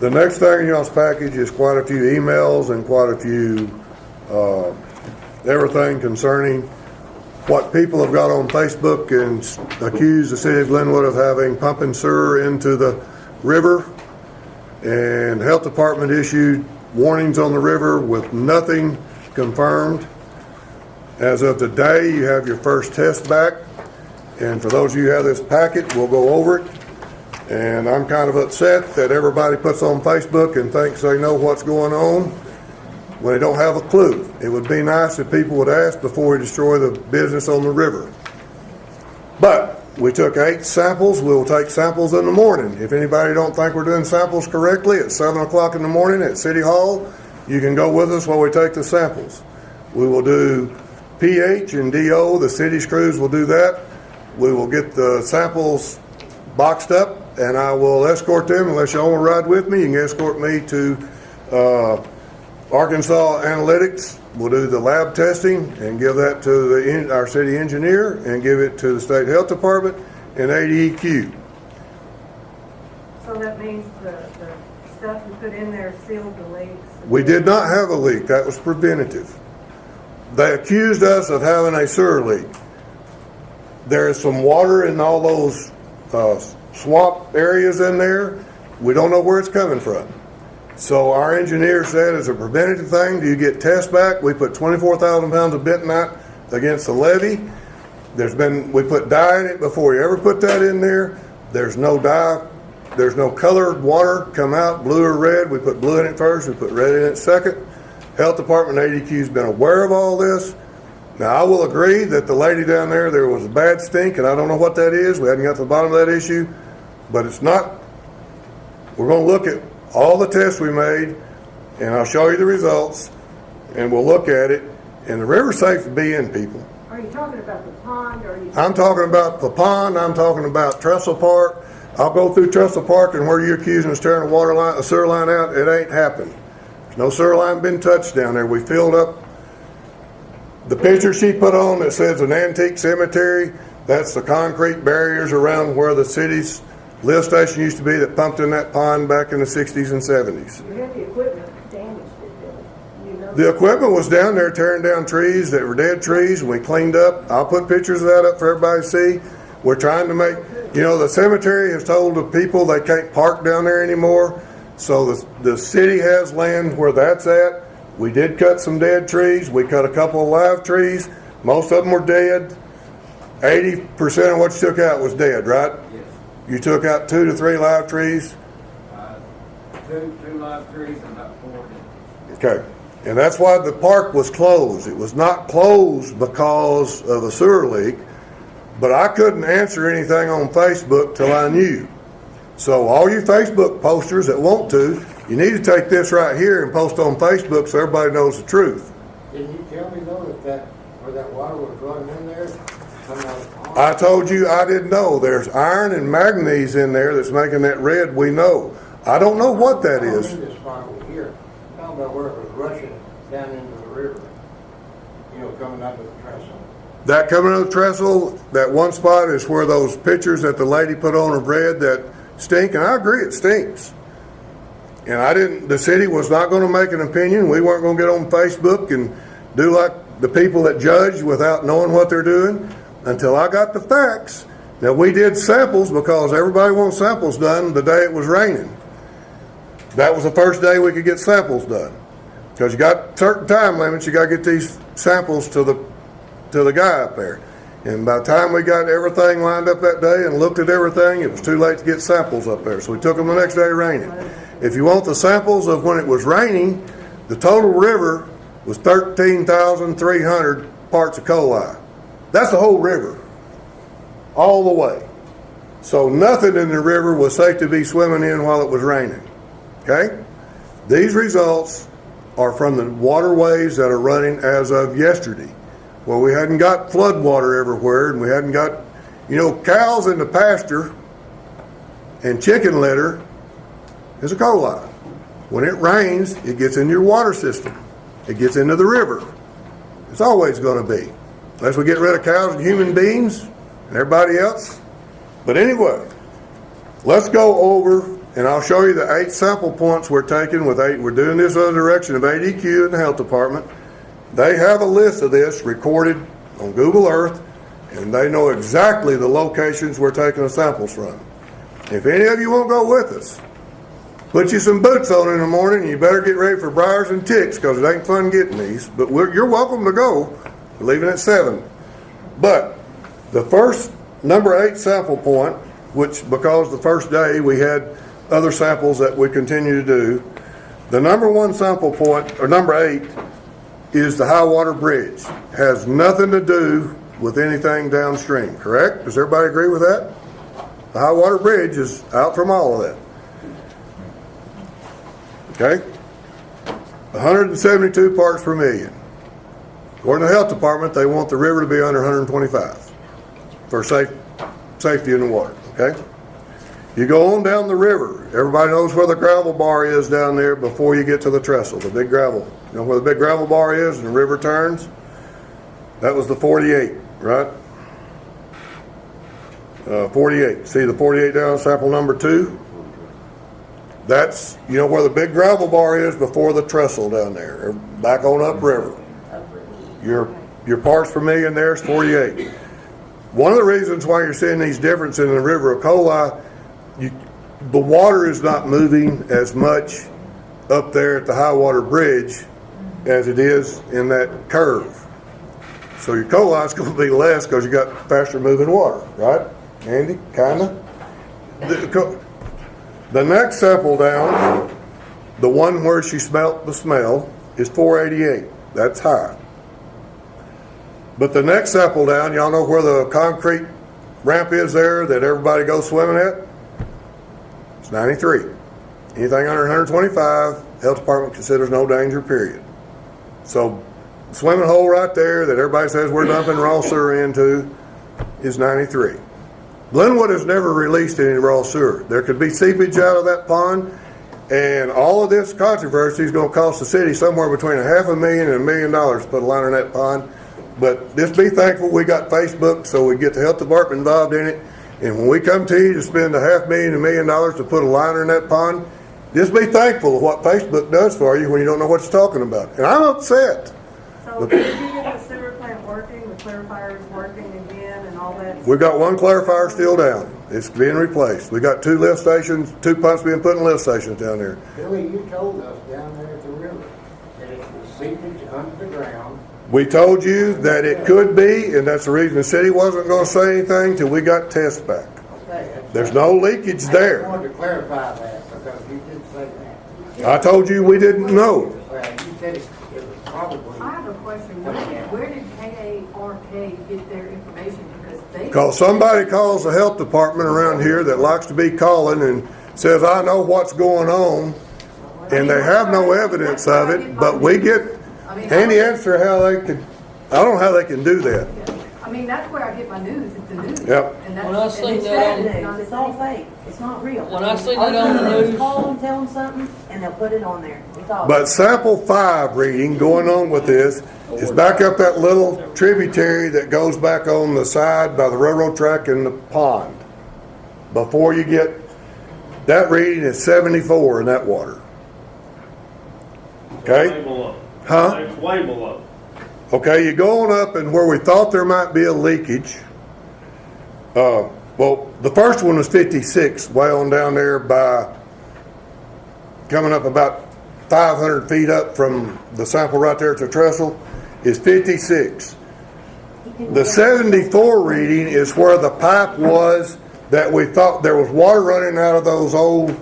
The next thing in y'all's package is quite a few emails and quite a few everything concerning what people have got on Facebook and accused the City of Glenwood of having pumping sewer into the river. And the health department issued warnings on the river with nothing confirmed. As of today, you have your first test back. And for those of you who have this packet, we'll go over it. And I'm kind of upset that everybody puts on Facebook and thinks they know what's going on when they don't have a clue. It would be nice if people would ask before we destroy the business on the river. But we took 8 samples. We'll take samples in the morning. If anybody don't think we're doing samples correctly, at 7 o'clock in the morning at City Hall, you can go with us while we take the samples. We will do pH and DO. The city's crews will do that. We will get the samples boxed up, and I will escort them. Unless y'all want to ride with me, you can escort me to Arkansas Analytics. We'll do the lab testing and give that to our city engineer and give it to the state health department and ADEQ. So that means the stuff you put in there sealed the leaks? We did not have a leak. That was preventative. They accused us of having a sewer leak. There is some water in all those swamp areas in there. We don't know where it's coming from. So our engineer said, as a preventative thing, do you get tests back? We put 24,000 pounds of bentonite against the levee. We put dye in it before you ever put that in there. There's no dye. There's no colored water come out, blue or red. We put blue in it first. We put red in it second. Health Department ADQ has been aware of all this. Now, I will agree that the lady down there was a bad stink, and I don't know what that is. We hadn't got to the bottom of that issue, but it's not. We're going to look at all the tests we made, and I'll show you the results, and we'll look at it. And the river's safe to be in, people. Are you talking about the pond, or are you? I'm talking about the pond. I'm talking about Trestle Park. I'll go through Trestle Park, and where you're accusing us tearing a sewer line out, it ain't happened. There's no sewer line been touched down there. We filled up. The picture she put on that says an antique cemetery, that's the concrete barriers around where the city's lift station used to be that pumped in that pond back in the 60s and 70s. You had the equipment damaged, you know? The equipment was down there tearing down trees that were dead trees, and we cleaned up. I'll put pictures of that up for everybody to see. We're trying to make, the cemetery has told the people they can't park down there anymore. So the city has land where that's at. We did cut some dead trees. We cut a couple of live trees. Most of them were dead. 80% of what you took out was dead, right? Yes. You took out 2 to 3 live trees? Two live trees and about 4 dead. Okay. And that's why the park was closed. It was not closed because of a sewer leak, but I couldn't answer anything on Facebook till I knew. So all you Facebook posters that want to, you need to take this right here and post on Facebook so everybody knows the truth. Didn't you tell me though that where that water was running in there? I told you I didn't know. There's iron and manganese in there that's making that red. We know. I don't know what that is. In this spot over here, talking about where it was rushing down into the river. Coming up with the trestle. That coming up the trestle, that one spot is where those pictures that the lady put on of red that stink, and I agree it stinks. And the city was not going to make an opinion. We weren't going to get on Facebook and do like the people that judge without knowing what they're doing until I got the facts. Now, we did samples because everybody wants samples done the day it was raining. That was the first day we could get samples done. Because you got certain time limits, you got to get these samples to the guy up there. And by the time we got everything lined up that day and looked at everything, it was too late to get samples up there. So we took them the next day raining. If you want the samples of when it was raining, the total river was 13,300 parts of coli. That's the whole river, all the way. So nothing in the river was safe to be swimming in while it was raining. Okay? These results are from the waterways that are running as of yesterday. Well, we hadn't got flood water everywhere, and we hadn't got, cows in the pasture and chicken litter is a coli. When it rains, it gets into your water system. It gets into the river. It's always going to be. Unless we get rid of cows and human beings and everybody else. But anyway, let's go over and I'll show you the 8 sample points we're taking with 8. We're doing this under the direction of ADQ and the health department. They have a list of this recorded on Google Earth, and they know exactly the locations we're taking the samples from. If any of you won't go with us, put you some boots on in the morning, and you better get ready for briars and ticks, because it ain't fun getting these. But you're welcome to go. We're leaving at 7. But the first number 8 sample point, which because the first day we had other samples that we continue to do, the number 1 sample point, or number 8, is the high water bridge. Has nothing to do with anything downstream, correct? Does everybody agree with that? The high water bridge is out from all of that. Okay? 172 parts per million. According to the health department, they want the river to be under 125 for safety in the water. Okay? You go on down the river. Everybody knows where the gravel bar is down there before you get to the trestle, the big gravel. You know where the big gravel bar is and the river turns? That was the 48, right? 48. See the 48 down, sample number 2? That's, you know where the big gravel bar is before the trestle down there, or back on upriver. Your parts per million there is 48. One of the reasons why you're seeing these differences in the river of Coli, the water is not moving as much up there at the high water bridge as it is in that curve. So your coli is going to be less because you got faster moving water, right? Andy, kinda? The next sample down, the one where she smelt the smell, is 488. That's high. But the next sample down, y'all know where the concrete ramp is there that everybody goes swimming at? It's 93. Anything under 125, health department considers no danger, period. So swimming hole right there that everybody says we're dumping raw sewer into is 93. Glenwood has never released any raw sewer. There could be seepage out of that pond, and all of this controversy is going to cost the city somewhere between $500,000 and $1 million to put a liner in that pond. But just be thankful we got Facebook so we get the health department involved in it. And when we come to you to spend $500,000 to $1 million to put a liner in that pond, just be thankful of what Facebook does for you when you don't know what you're talking about. And I'm upset. So did you get the sewer plant working, the clarifiers working again and all that? We've got one clarifier still down. It's being replaced. We got 2 lift stations, 2 pumps being put in lift stations down there. Billy, you told us down there at the river that it was seepage under the ground. We told you that it could be, and that's the reason the city wasn't going to say anything till we got tests back. Okay. There's no leakage I there. just wanted to clarify that because you did say that. I told you we didn't know. Well, you said it was probably. I have a question. Where did KARK get their information? Because somebody calls the health department around here that likes to be calling and says, I know what's going on, and they have no evidence of it, but we get any answer how they could, I don't know how they can do that. I mean, that's where I get my news. It's the news. Yep. And that's, When I and seen it's that sad, on- it's It's all fake. It's not real. When I seen All it you on the gotta do is news- call them, tell them something, and they'll put it on there. It's all. But sample 5 reading going on with this is back up that little tributary that goes back on the side by the railroad track and the pond. Before you get, that reading is 74 in that water. Okay? Way below. Huh? It's way below. Okay, you go on up and where we thought there might be a leakage. Well, the first one was 56, way on down there by coming up about 500 feet up from the sample right there at the trestle is 56. The 74 reading is where the pipe was that we thought there was water running out of those old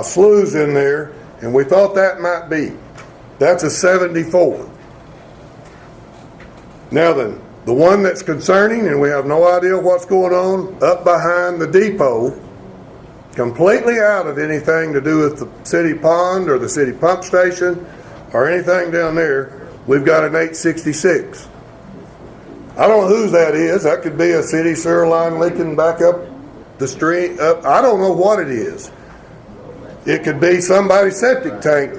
sloughs in there, and we thought that might be. That's a 74. Now then, the one that's concerning, and we have no idea what's going on, up behind the depot, completely out of anything to do with the city pond or the city pump station or anything down there, we've got an 866. I don't know whose that is. That could be a city sewer line leaking back up the street. I don't know what it is. It could be somebody's septic tank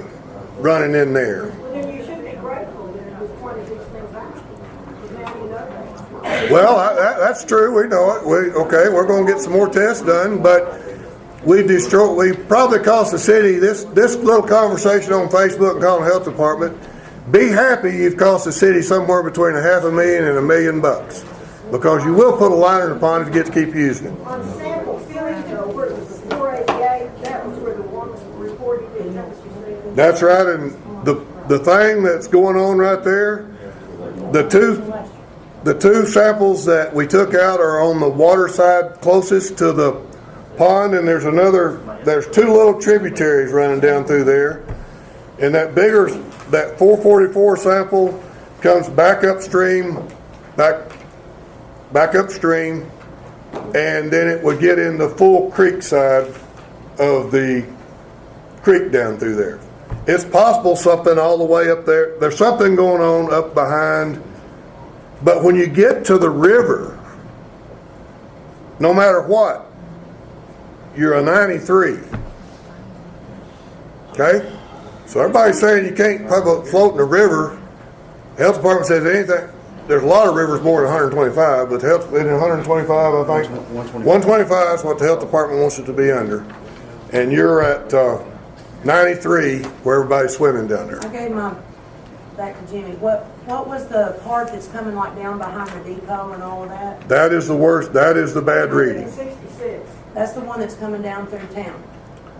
running in there. Then you should be grateful that it was pointed these things out. Because now you know that. Well, that's true. We know it. We're going to get some more tests done, but we probably cost the city, this little conversation on Facebook and calling the health department, be happy you've cost the city somewhere between $500,000 and $1 million. Because you will put a line in the pond if you get to keep using it. On sample filling, though, where it was 488, that was where the water was reported, is that what you said? That's right, and the thing that's going on right there, the two samples that we took out are on the water side closest to the pond, and there's two little tributaries running down through there. And that 444 sample comes back upstream, back upstream, and then it would get in the full creek side of the creek down through there. It's possible something all the way up there. There's something going on up behind. But when you get to the river, no matter what, you're a 93. Okay? So everybody's saying you can't float in the river. The health department says anything. There's a lot of rivers more than 125, but the health in 125, I think 125 is what the health department wants it to be under. And you're at 93, where everybody's swimming down there. I gave my back to Jimmy. What was the part that's coming like down behind the depot and all of that? That is the worst. That is the bad reading. 66. That's the one that's coming down through town.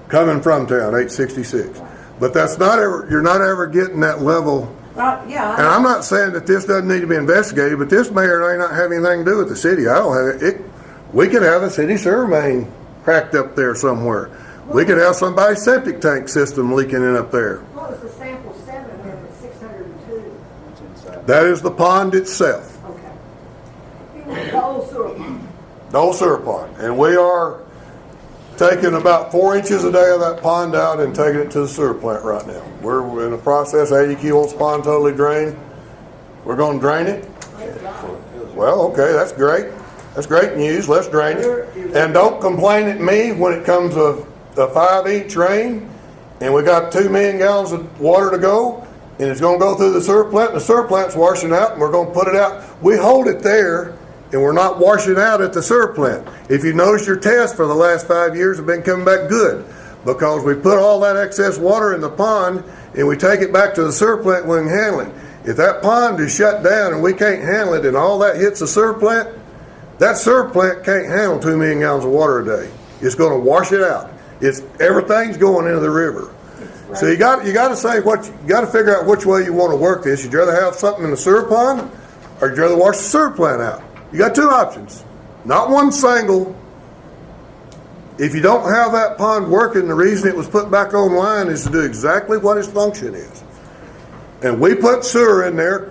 Coming from town, 866. But that's not ever. You're not ever getting that level. Yeah. And I'm not saying that this doesn't need to be investigated, but this mayor may not have anything to do with the city. I don't have it. We could have a city sewer main cracked up there somewhere. We could have somebody's septic tank system leaking in up there. What was the sample 7 of it, 602? That is the pond itself, Okay. The old sewer pump. the old sewer pond. And we are taking about 4 inches a day of that pond out and taking it to the sewer plant right now. We're in the process. ADQ wants the pond totally drained. We're going to drain it. Well, okay, that's great. That's great news. Let's drain it. And don't complain at me when it comes to a 5-inch rain and we got 2 million gallons of water to go and it's going to go through the sewer plant. And the sewer plant's washing out and we're going to put it out. We hold it there and we're not washing out at the sewer plant. If you notice, your tests for the last 5 years have been coming back good because we put all that excess water in the pond and we take it back to the sewer plant when we can handle it. If that pond is shut down and we can't handle it and all that hits the sewer plant, that sewer plant can't handle 2 million gallons of water a day. It's going to wash it out. Everything's going into the river. So you got to say you got to figure out which way you want to work this. You'd rather have something in the sewer pond, or you'd rather wash the sewer plant out. You got 2 options, not one single. If you don't have that pond working, the reason it was put back online is to do exactly what its function is. And we put sewer in there,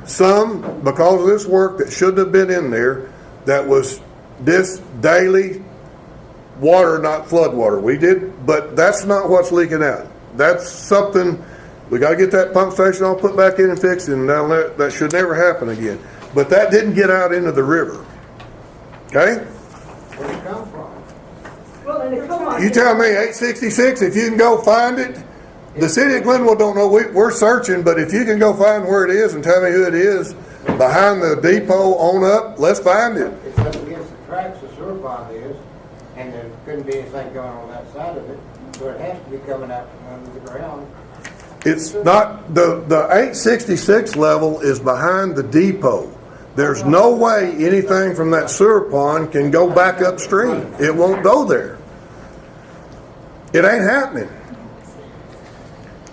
some because of this work that shouldn't have been in there, that was this daily water, not flood water. We did, but that's not what's leaking out. That's something we got to get that pump station all put back in and fixed, and that should never happen again. But that didn't get out into the river. Okay? Where'd it come from? Well, and it come on. You tell me, 866, if you can go find it. The City of Glenwood don't know. We're searching, but if you can go find where it is and tell me who it is, behind the depot on up, let's find it. It's up against the tracks the sewer pond is, and there couldn't be anything going on that side of it, so it has to be coming out from under the ground. It's not, the 866 level is behind the depot. There's no way anything from that sewer pond can go back upstream. It won't go there. It ain't happening.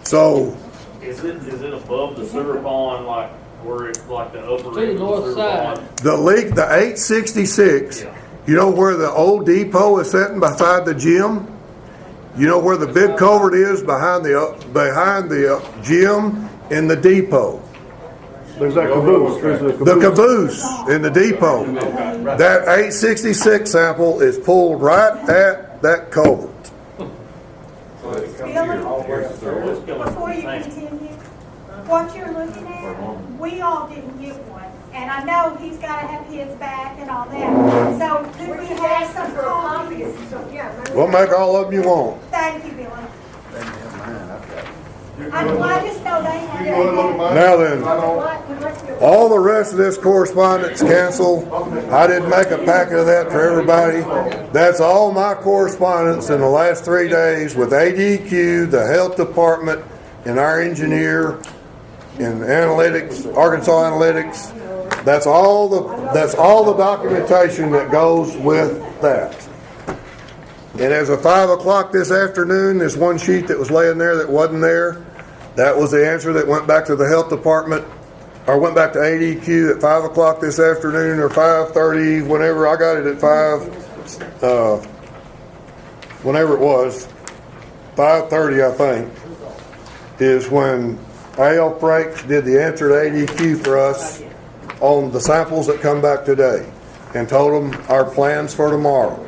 So, Is it above the sewer pond, like where it's like the upper To the end of the north sewer side. pond? the leak, the 866, Yeah. you know where the old depot is sitting beside the gym? You know where the big culvert is behind the gym and the depot? There's that caboose. There's a The caboose in the depot. That 866 sample is pulled right at that culvert. So it comes here all the way up there. It's coming Before from you the tank. continue, what you're looking at, we all didn't get one. And I know he's gotta have his back and all that. So could We're we just have asking some for copies? copies, so, yeah. remember We'll that. make all of them you want. Thank you, Billy. I just know they had. Now then, all the rest of this correspondence canceled. I didn't make a packet of that for everybody. That's all my correspondence in the last 3 days with ADQ, the health department, and our engineer in analytics, Arkansas Analytics. That's all the documentation that goes with that. And as of 5 o'clock this afternoon, there's one sheet that was laying there that wasn't there. That was the answer that went back to the health department, or went back to ADQ at 5 o'clock this afternoon, or 5:30, whenever I got it at 5, whenever it was, 5:30 I think, is when A.L. Franks did the answer to ADQ for us on the samples that come back today, and told them our plans for tomorrow.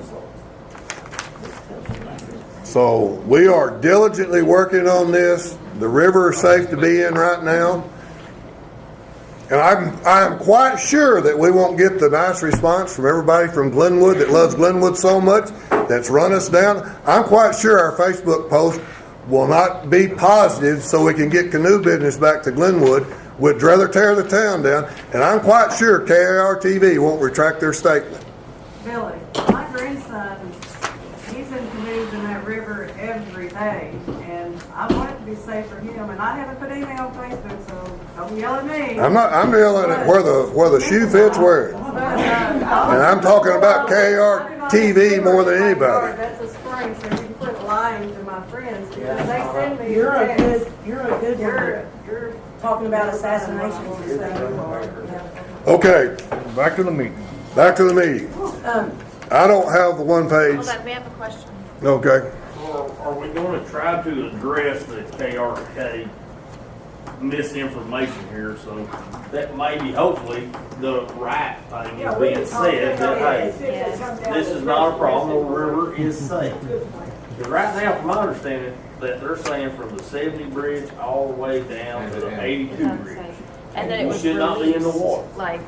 So we are diligently working on this. The river is safe to be in right now. And I'm quite sure that we won't get the nice response from everybody from Glenwood that loves Glenwood so much, that's run us down. I'm quite sure our Facebook post will not be positive so we can get canoe business back to Glenwood. We'd rather tear the town down. And I'm quite sure KAR-TV won't retract their statement. Billy, my grandson, he's in canoes in that river every day, and I want it to be safe for him, and I haven't put anything on Facebook, so don't yell at me. I'm yelling at where the shoe fits, wear it. And I'm talking about KAR-TV more than anybody. That's a spring, so you can quit lying to my friends, because they send me You're a texts. good one. You're Talking about assassinations and stuff. Okay, Back to the meeting. back to the meeting. I don't have the one page. Hold on, we have a question. Okay. Or are we gonna try to address the KRK misinformation here, so that maybe, hopefully, the right thing is being said, that, hey, this is not a problem, the river is safe. But right now, from my understanding, that they're saying from the 70 bridge all the way down to the 82 bridge. And then it was should not be in the water. Like,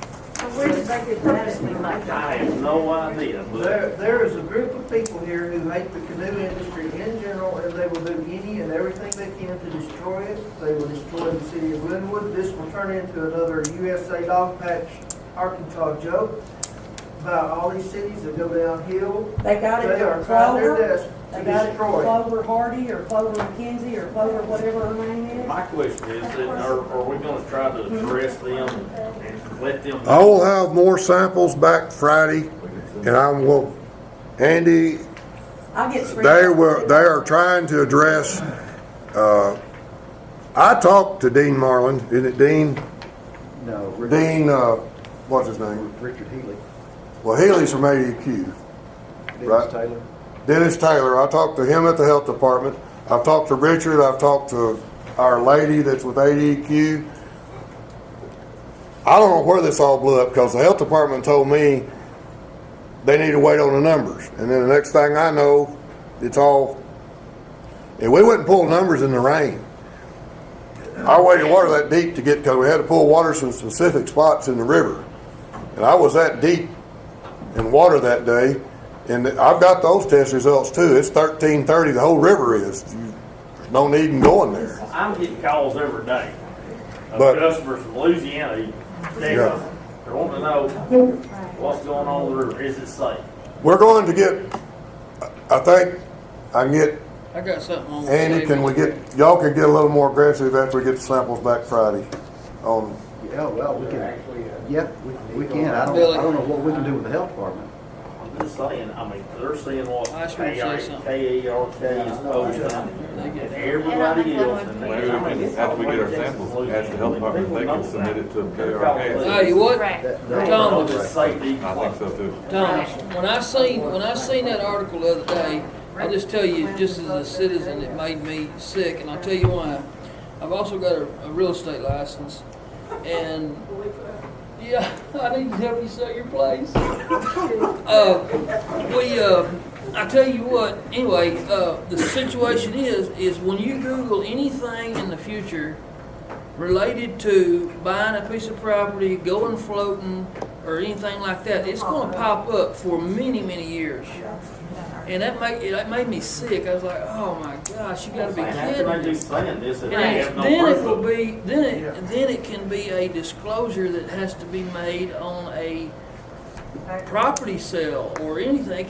where did they get that? I have no idea, but There is a group of people here who hate the canoe industry in general, and they will do any and everything they can to destroy it. They will destroy the city of Glenwood. This will turn into another USA dog patch Arkansas joke about all these cities that go downhill. They got it They are from trying their Clover. best They to got it destroy from it. Clover Hardy or Clover McKenzie or Clover whatever her name is. my question is, that are we gonna try to address them and let them I will have more samples back Friday, and I will, Andy, I'll get they are trying to address, I talked to Dean Marlin, isn't it Dean? No, Dean, what's his name? Richard Healy. Well, Healy's from ADQ. Right. Taylor. Dennis Taylor, I talked to him at the health department. I've talked to Richard, I've talked to our lady that's with ADQ. I don't know where this all blew up, because the health department told me they need to wait on the numbers. And then the next thing I know, it's all, and we wouldn't pull numbers in the rain. I waded water that deep to get, because we had to pull water from specific spots in the river. And I was that deep in water that day. And I've got those test results too. It's 1330, the whole river is. There's no need in going there. I'm getting calls every day of But- customers from Louisiana. They Yeah. want to know what's going on with the river. Is it safe? We're going to get, I think, I can get, I got something on. Andy, y'all can get a little more aggressive after we get the samples back Friday on, Yeah, well, we can, yeah, we can. I don't know what we can do with the health department. I'm just saying, I mean, they're seeing what I just wanna say something. KARK is posting, and everybody else. And Maybe I mean, it's after we get our all samples, Louisiana. ask the health department if they People can know submit that. it to They're KRK. calling Tell you what, right. Thomas, It's safety. I think so too. Thomas, when I seen that article the other day, I'll just tell you, just as a citizen, it made me sick, and I'll tell you why. I've also got a real estate license, and yeah, I need to help you sell your place. I tell you what, anyway, the situation is when you Google anything in the future related to buying a piece of property, going floating, or anything like that, it's going to pop up for many, many years. And that made me sick. I was like, oh my gosh, you gotta be How kidding can they me. be saying this if they And have no then proof it will of it? be, then it can be a disclosure that has to be made on a property sale or anything. It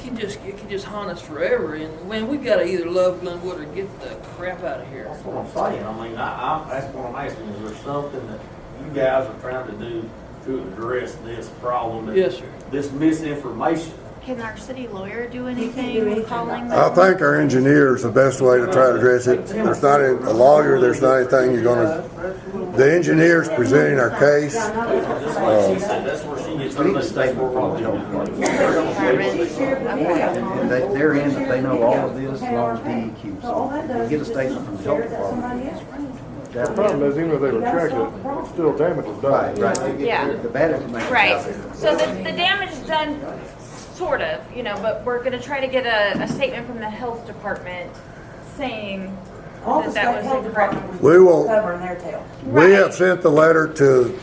can just haunt us forever. And man, we've got to either love Glenwood or get the crap out of here. That's what I'm saying. I mean, that's what I'm asking. Is there something that you guys are trying to do to address this problem? Yes, sir. This misinformation. Can our city lawyer do do anything anything calling I them? think our engineer is the best way to try to address it. There's not a lawyer, there's not anything you're gonna, the engineer's presenting our case. Just like she said, that's where she gets her next statement from. And they're in, that they know all of this as long as DEQ. So if you get a statement from the health department. The problem is, even if they retract it, it's still damage is Right, done. right. Yeah. The bad information is out Right. there. So the damage is done, sort of, but we're gonna try to get a statement from the health department saying All the that that state was health incorrect. department We will- was covering their tail. We have sent the letter to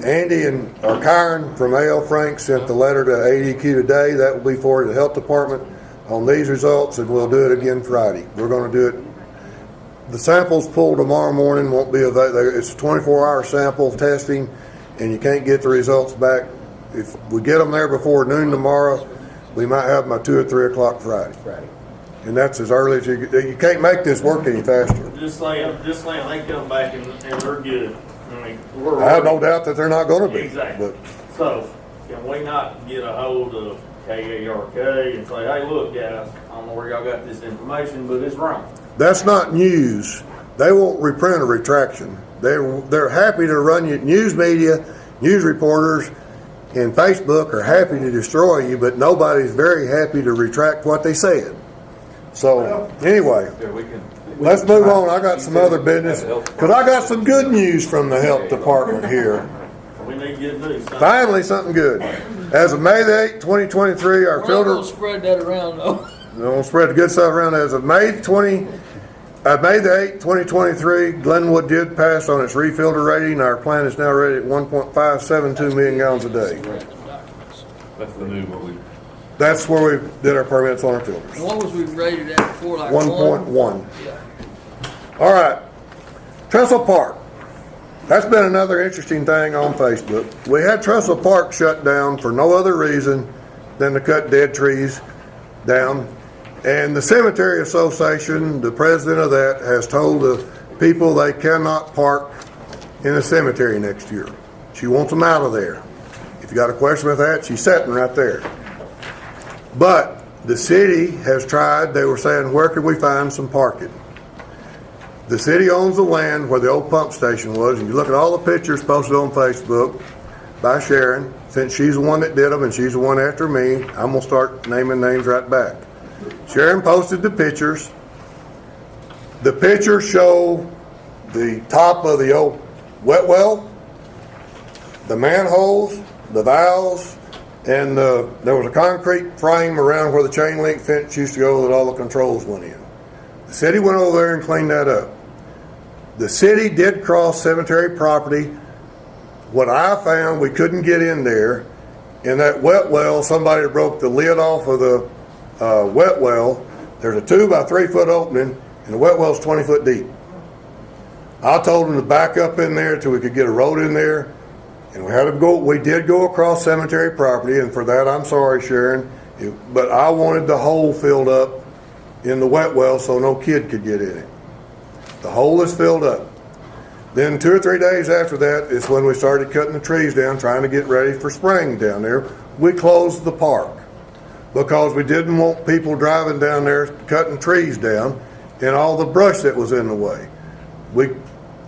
Andy or Karen from A.L. Frank sent the letter to ADQ today. That will be for the health department on these results, and we'll do it again Friday. We're gonna do it. The samples pulled tomorrow morning won't be available. It's a 24-hour sample testing, and you can't get the results back. If we get them there before noon tomorrow, we might have them at 2 or 3 o'clock Friday. And that's as early as you can't make this work any faster. Just saying they come back and they're good. I mean, I have no doubt that they're not gonna be. Exactly. But So, can we not get a hold of KARK and say, hey, look, guys, I don't know where y'all got this information, but it's wrong. that's not news. They won't reprint a retraction. They're happy to run you. News media, news reporters, and Facebook are happy to destroy you, but nobody's very happy to retract what they said. So anyway, let's move on. I got some other business because I got some good news from the health department here. We need good news. Finally, something good. As of May the 8th, 2023, our We're not filter. gonna spread that around though. Don't spread the good stuff around. As of May the 8th, 2023, Glenwood did pass on its refilter rating. Our plant is now rated at 1.572 million gallons a day. That's the new what we. That's where we did our permits on our filters. And what was we rated at before? Like 1.1. Yeah. All right. Trestle Park. That's been another interesting thing on Facebook. We had Trestle Park shut down for no other reason than to cut dead trees down. And the Cemetery Association, the president of that, has told the people they cannot park in the cemetery next year. She wants them out of there. If you got a question with that, she's sitting right there. But the city has tried. They were saying, where could we find some parking? The city owns the land where the old pump station was, and you look at all the pictures posted on Facebook by Sharon. Since she's the one that did them and she's the one after me, I'm going to start naming names right back. Sharon posted the pictures. The pictures show the top of the old wet well, the manholes, the valves, and there was a concrete frame around where the chain link fence used to go that all the controls went in. The city went over there and cleaned that up. The city did cross cemetery property. What I found, we couldn't get in there. In that wet well, somebody broke the lid off of the wet well. There's a 2 by 3 foot opening, and the wet well's 20 foot deep. I told them to back up in there till we could get a road in there, and we had to go. We did go across cemetery property, and for that, I'm sorry, Sharon, but I wanted the hole filled up in the wet well so no kid could get in it. The hole is filled up. Then 2 or 3 days after that is when we started cutting the trees down, trying to get ready for spring down there. We closed the park because we didn't want people driving down there cutting trees down and all the brush that was in the way.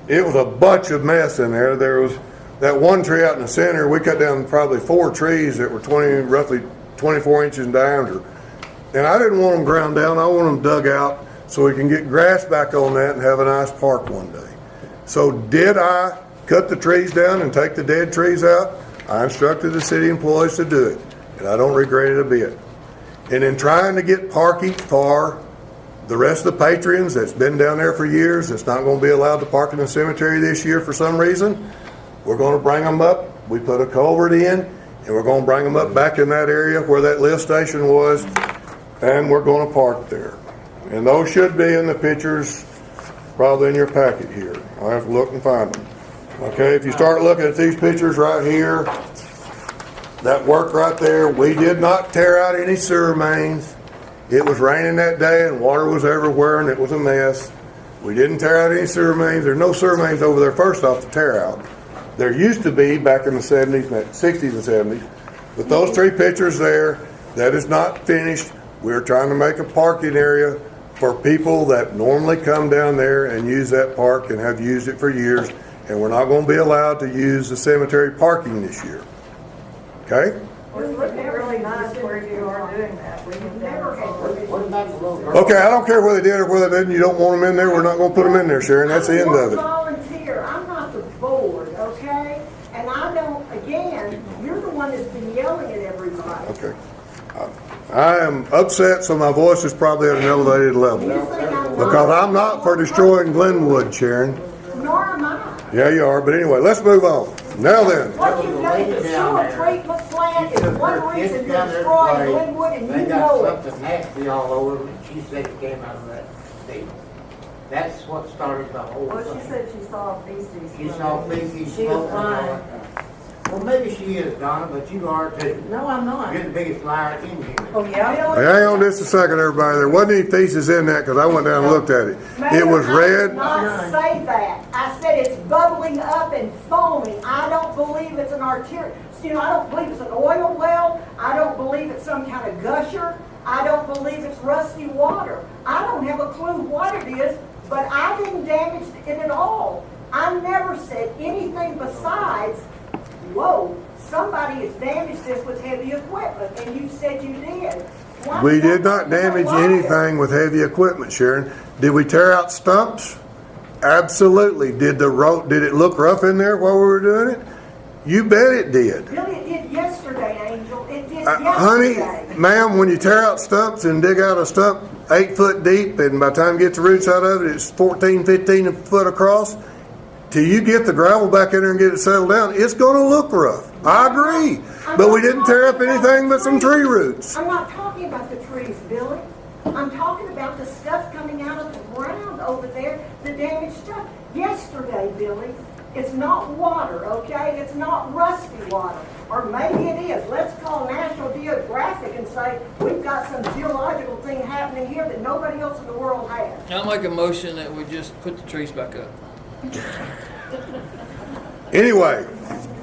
It was a bunch of mess in there. There was that one tree out in the center. We cut down probably 4 trees that were roughly 24 inches in diameter. And I didn't want them ground down. I want them dug out so we can get grass back on that and have a nice park one day. So did I cut the trees down and take the dead trees out? I instructed the city employees to do it, and I don't regret it a bit. And in trying to get parking for the rest of the patrons that's been down there for years, that's not going to be allowed to park in the cemetery this year for some reason, we're going to bring them up. We put a culvert in, and we're going to bring them up back in that area where that lift station was. and we're gonna park there. And those should be in the pictures, probably in your packet here. I'll have to look and find them. Okay, if you start looking at these pictures right here, that work right there, we did not tear out any sewer mains. It was raining that day and water was everywhere and it was a mess. We didn't tear out any sewer mains. There's no sewer mains over there first off to tear out. There used to be back in the 70s, 60s and 70s. But those three pictures there, that is not finished. We're trying to make a parking area for people that normally come down there and use that park and have used it for years. And we're not going to be allowed to use the cemetery parking this year. Okay? It's looking really nice where you are doing that. We have never had What about the little girl? Okay, I don't care whether they did or whether they didn't. You don't want them in there, we're not going to put them in there, Sharon. That's the end of it. I'm a volunteer, I'm not the board, okay? And I don't, again, you're the one that's been yelling at everybody. Okay. I am upset, so my voice is probably at an elevated level. You think I'm Because I'm not for destroying Glenwood, Sharon. Nor am I. Yeah, you are. But anyway, let's move on. Now then. What you've done to the sewer treatment plant is one reason to destroy Glenwood, and you know it. They got something nasty all over them, and she said it came out of that state. That's what started the whole Well, thing. she said she saw feces. She saw feces, She was smoke, and all lying. that. Well, maybe she is, Donna, but you are too. No, I'm not. You're the biggest liar in here. Oh, yeah? Hey, hang on just a second, everybody. There wasn't any feces in that because I went down and looked at it. It was Mayor, I did red. not say that. I said it's bubbling up and foaming. I don't believe it's an arterial. You know, I don't believe it's an oil well. I don't believe it's some kind of gusher. I don't believe it's rusty water. I don't have a clue what it is, but I didn't damage it at all. I never said anything besides, whoa, somebody has damaged this with heavy equipment, and you said you did. Why We is did that not damage why? anything with heavy equipment, Sharon. Did we tear out stumps? Absolutely. Did it look rough in there while we were doing it? You bet it did. Really, it did yesterday, Angel. It did Honey, yesterday. ma'am, when you tear out stumps and dig out a stump 8 foot deep, and by the time you get the roots out of it, it's 14, 15 foot across, till you get the gravel back in there and get it settled down, it's going to look rough. I agree. But we didn't tear up anything but some tree roots. I'm not talking about the trees, Billy. I'm talking about the stuff coming out of the ground over there, the damaged stuff. Yesterday, Billy, it's not water, okay? It's not rusty water. Or maybe it is. Let's call National Geographic and say, we've got some geological thing happening here that nobody else in the world has. I'll make a motion that we just put the trees back up. Anyway,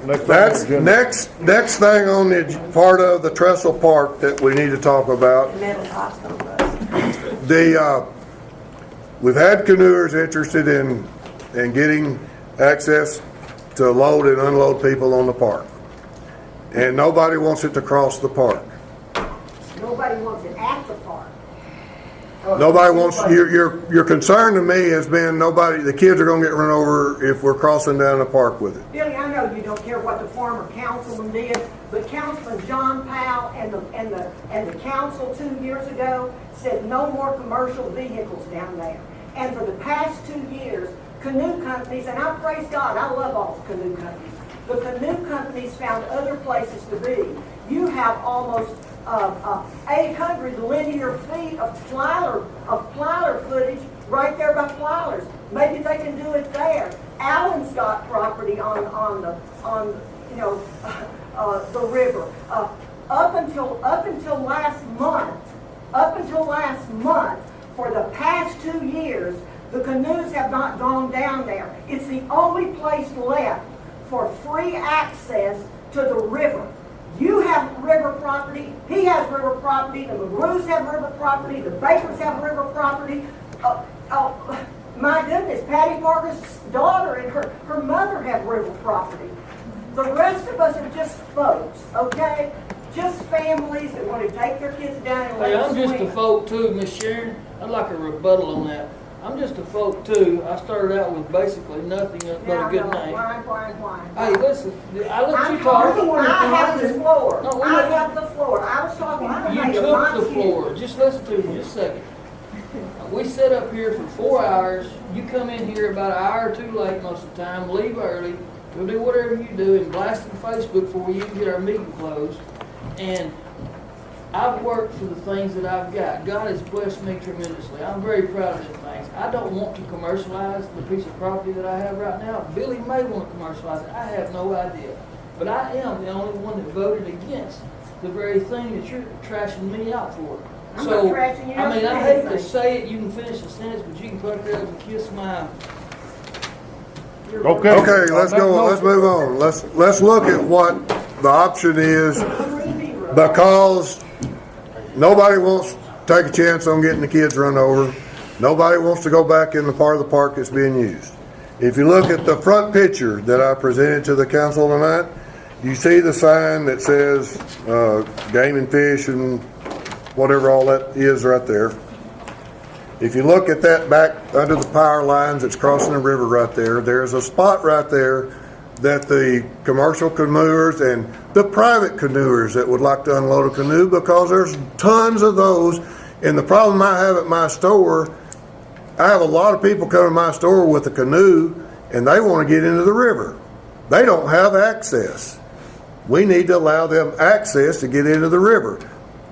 that's next thing on the part of the Trestle Park that we need to talk about. Metal tops on those. We've had canoers interested in getting access to load and unload people on the park. And nobody wants it to cross the park. Nobody wants it at the park. Nobody wants, your concern to me has been the kids are gonna get run over if we're crossing down the park with it. Billy, I know you don't care what the former councilman did, but Councilman John Powell and the council 2 years ago said no more commercial vehicles down there. And for the past 2 years, canoe companies, and I praise God, I love all the canoe companies, but canoe companies found other places to be. You have almost 800 linear feet of Plyler footage right there by Plyler's. Maybe they can do it there. Allen's got property on the river. Up until last month, for the past 2 years, the canoes have not gone down there. It's the only place left for free access to the river. You have river property, he has river property, the McGrews have river property, the Bakers have river property. My goodness, Patty Parker's daughter and her mother have river property. The rest of us are just folks, okay? Just families that want to take their kids down and Hey, let I'm them just a swim. folk too, Miss Sharon. I'd like a rebuttal on that. I'm just a folk too. I started out with basically nothing but a good name. Why? Hey, listen, I let I'm you talk. talking, I have the floor. No, I have the floor. I was talking to the You mayor, took not the you. floor. Just listen to me just a second. We sit up here for 4 hours. You come in here about an hour or two late most of the time, leave early, go do whatever you do, and blast on Facebook before you get our meeting closed. And I've worked for the things that I've got. God has blessed me tremendously. I'm very proud of these things. I don't want to commercialize the piece of property that I have right now. Billy may want to commercialize it. I have no idea. But I am the only one that voted against the very thing that you're trashing me out for. I'm So, not trashing you out I mean, for I hate to anything. say it, you can finish the sentence, but you can put it up and kiss my... Okay. Okay, let's go, let's move on. Let's look at what the option is, because nobody wants to take a chance on getting the kids run over. Nobody wants to go back in the part of the park that's being used. If you look at the front picture that I presented to the council tonight, you see the sign that says game and fish and whatever all that is right there. If you look at that back under the power lines that's crossing the river right there, there's a spot right there that the commercial canoers and the private canoers that would like to unload a canoe, because there's tons of those. And the problem I have at my store, I have a lot of people come to my store with a canoe and they want to get into the river. They don't have access. We need to allow them access to get into the river.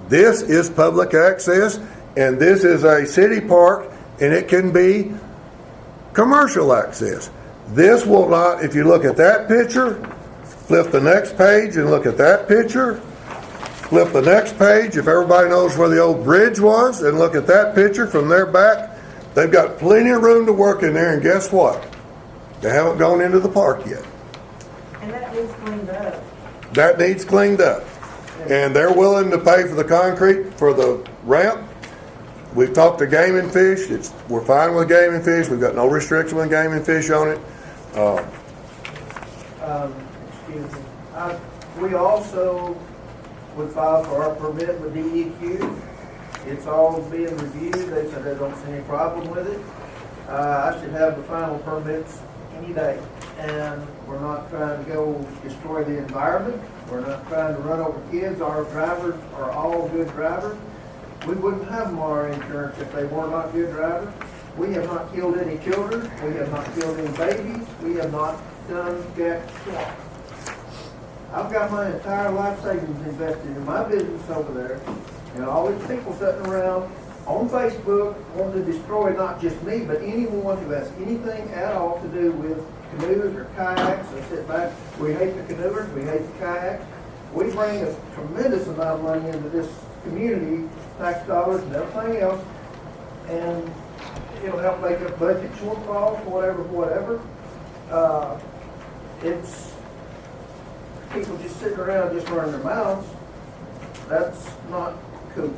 This is public access, and this is a city park, and it can be commercial access. This will not, if you look at that picture, flip the next page and look at that picture, flip the next page, if everybody knows where the old bridge was, and look at that picture from there back, they've got plenty of room to work in there, and guess what? They haven't gone into the park yet. And that needs cleaned up. That needs cleaned up. And they're willing to pay for the concrete for the ramp. We've talked to Game and Fish. We're fine with Game and Fish. We've got no restriction with Game and Fish on it. Excuse me. We also would file for our permit with DEQ. It's all being reviewed. They said they don't see any problem with it. I should have the final permits any day. And we're not trying to go destroy the environment. We're not trying to run over kids. Our drivers are all good drivers. We wouldn't have them on our insurance if they were not good drivers. We have not killed any children. We have not killed any babies. We have not done jack squat. I've got my entire life savings invested in my business over there, and all these people sitting around on Facebook wanting to destroy not just me, but anyone who has anything at all to do with canoes or kayaks. They sit back. We hate the canoers. We hate the kayaks. We bring a tremendous amount of money into this community, tax dollars and everything else, and it'll help make up budget shortfalls, whatever. It's people just sitting around just running their mouths. That's not cool.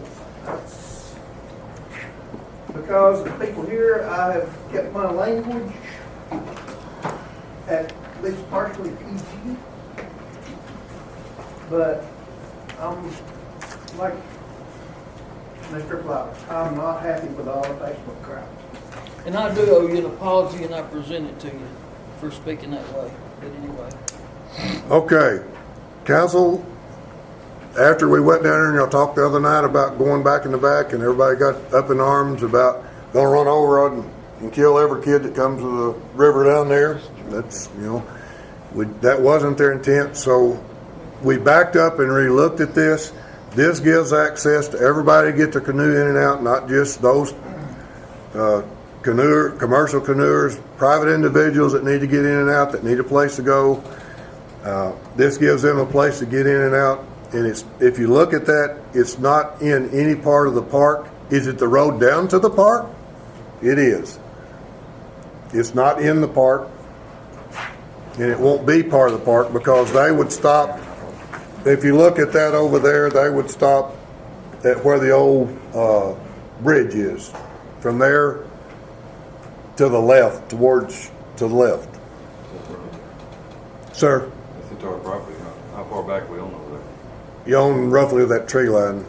That's because the people here, I have kept my language at least partially PG, but I'm like Mr. Plyler, I'm not happy with all the Facebook crap. And I do owe you an apology, and I present it to you for speaking that way. But anyway. Okay, council, after we went down there and y'all talked the other night about going back in the back, and everybody got up in arms about gonna run over and kill every kid that comes to the river down there. That's, that wasn't their intent. So we backed up and re-looked at this. This gives access to everybody to get their canoe in and out, not just those commercial canoers, private individuals that need to get in and out, that need a place to go. This gives them a place to get in and out. And if you look at that, it's not in any part of the park. Is it the road down to the park? It is. It's not in the park, and it won't be part of the park, because they would stop. If you look at that over there, they would stop at where the old bridge is. From there to the left, to the left. Sir? That's into our property. How far back we own over there? You own roughly that tree line,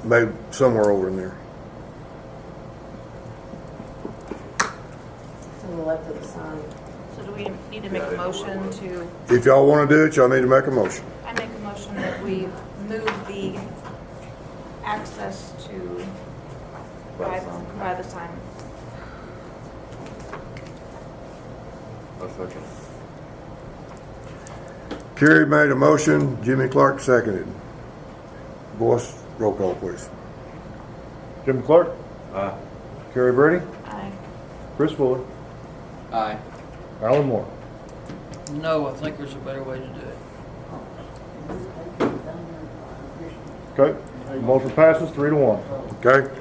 maybe somewhere over in there. To the left of the sign. So do we need to make a motion to, If y'all want to do it, y'all need to make a motion. I make a motion that we move the access to by the sign. A second. Kerry made a motion, Jimmy Clark seconded. Voice Roll call, please. Jim Clark, Aye. Kerry Brady, Aye. Chris Fuller, Aye. Alan Moore. No, I think there's a better way to do it. Okay, motion passes 3-1. Okay?